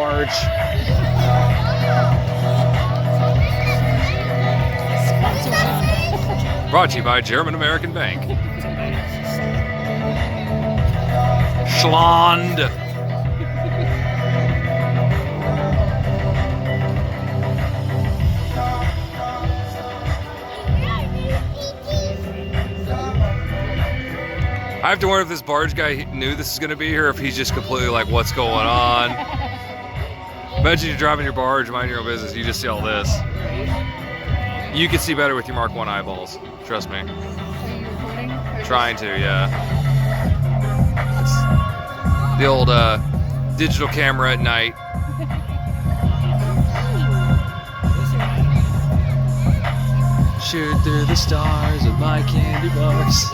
barge. Brought to you by German American Bank. Schlond. I have to wonder if this barge guy knew this is going to be here, or if he's just completely like, what's going on? Imagine you're driving your barge, mind your own business, you just see all this. You can see better with your Mark 1 eyeballs, trust me. Are you recording? Trying to, yeah. It's the old digital camera at night. Shoot through the stars with my candy bars.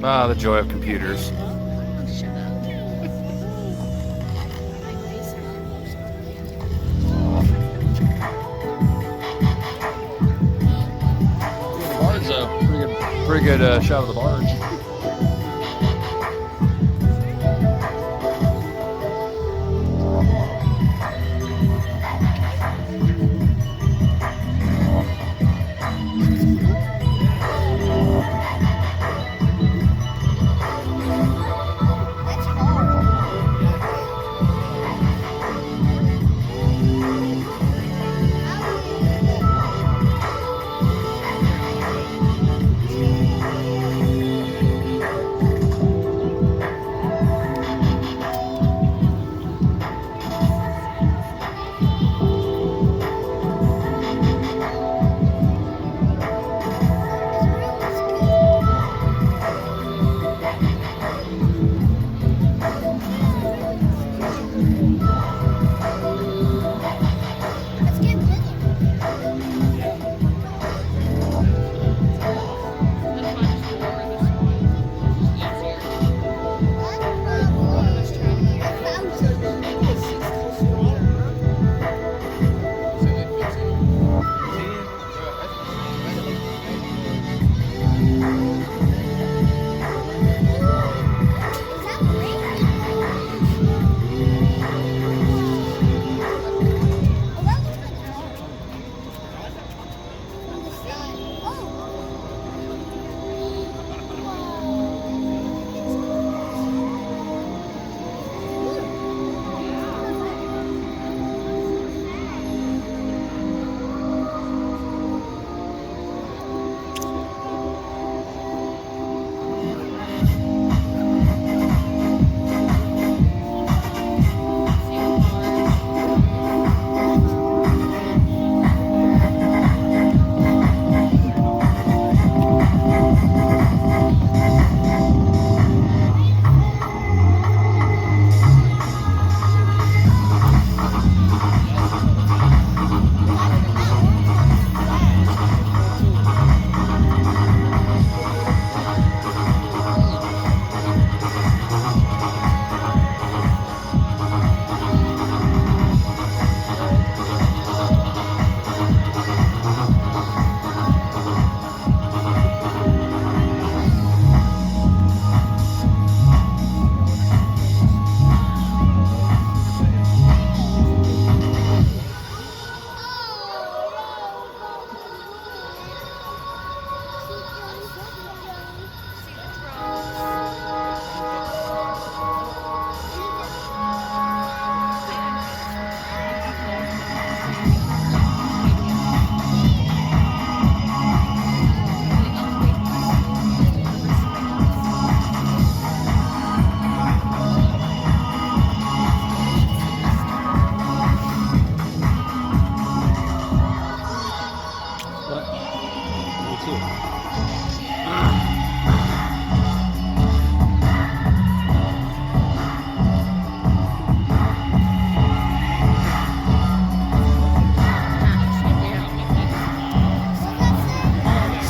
Ah, the joy of computers. Barge though, pretty good shot of the barge.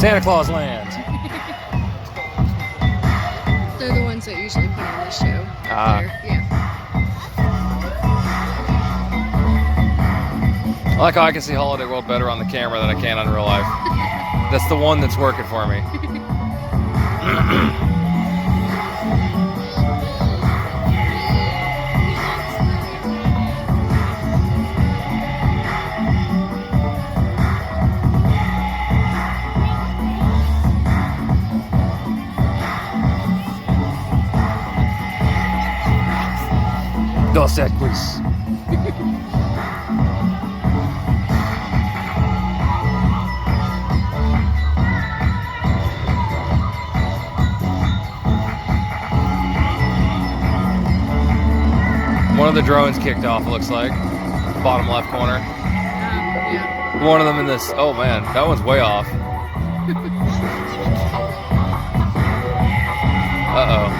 Santa Claus Land. They're the ones that usually put on the show. Ah. Yeah. I like how I can see Holiday World better on the camera than I can on real life. That's the one that's working for me. Dos sec, please. One of the drones kicked off, it looks like. Bottom left corner. Yeah. One of them in this. Oh man, that one's way off. Uh-oh.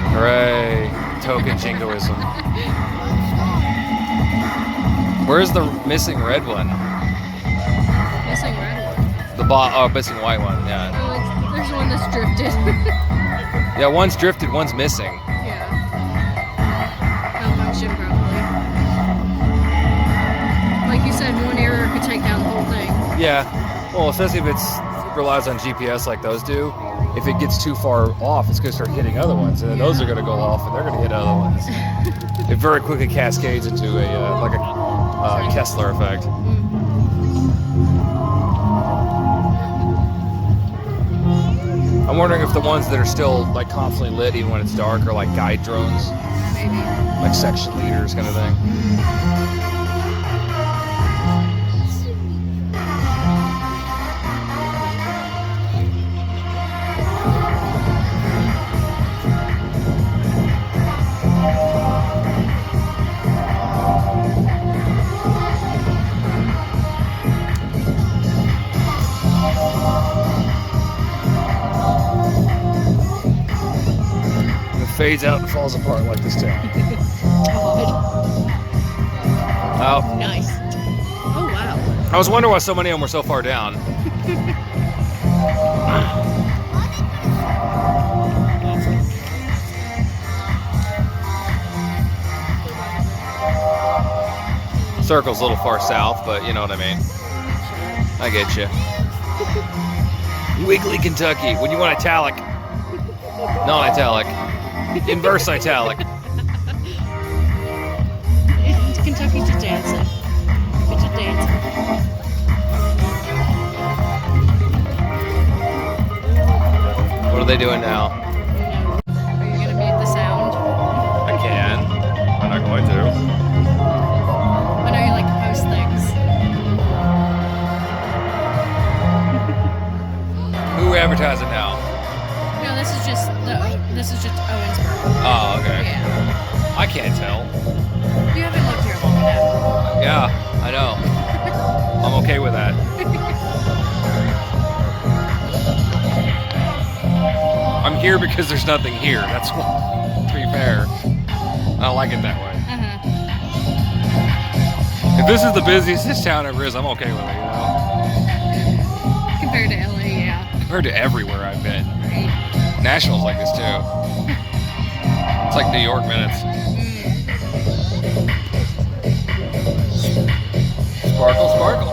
Hooray. Token jingoism. Where's the missing red one? Missing red one. Missing white one, yeah. Oh, there's one that's drifted. Yeah, one's drifted, one's missing. Yeah. Malfunction, probably. Like you said, one error could take down the whole thing. Yeah. Well, especially if it relies on GPS like those do. If it gets too far off, it's going to start hitting other ones, and then those are going to go off, and they're going to hit other ones. It very quickly cascades into a Kessler effect. I'm wondering if the ones that are still like constantly lit even when it's dark are like guide drones, Maybe. like section leaders kind of thing. Fades out and falls apart like this town. Oh. Nice. Oh, wow. I was wondering why so many of them were so far down. Circle's a little far south, but you know what I mean. I get you. Wiggly, Kentucky. When you want italic. Non-italic. Inverse italic. Kentucky's just dancing. It's just dancing. What are they doing now? No. Are you going to mute the sound? I can. I'm not going to. I know you like to post things. Who are we advertising now? No, this is just Owensboro. Oh, okay. Yeah. I can't tell. You haven't lived here long enough. Yeah, I know. I'm okay with that. I'm here because there's nothing here. That's what, to be fair. I don't like it that way. If this is the busiest town ever is, I'm okay with it, you know? Compared to LA, yeah. Compared to everywhere I've been. Right. Nashville's like this too. It's like New York minutes. Sparkle, sparkle.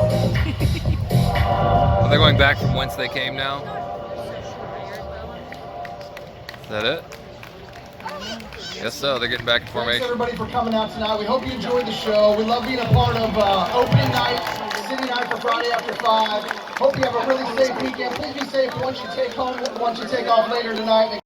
Are they going back from whence they came now? Is that it? Guess so. They're getting back in formation. Thanks everybody for coming out tonight. We hope you enjoyed the show. We love being a part of opening night, city night for Friday after 5. Hope you have a really safe weekend. Please be safe once you take off later tonight.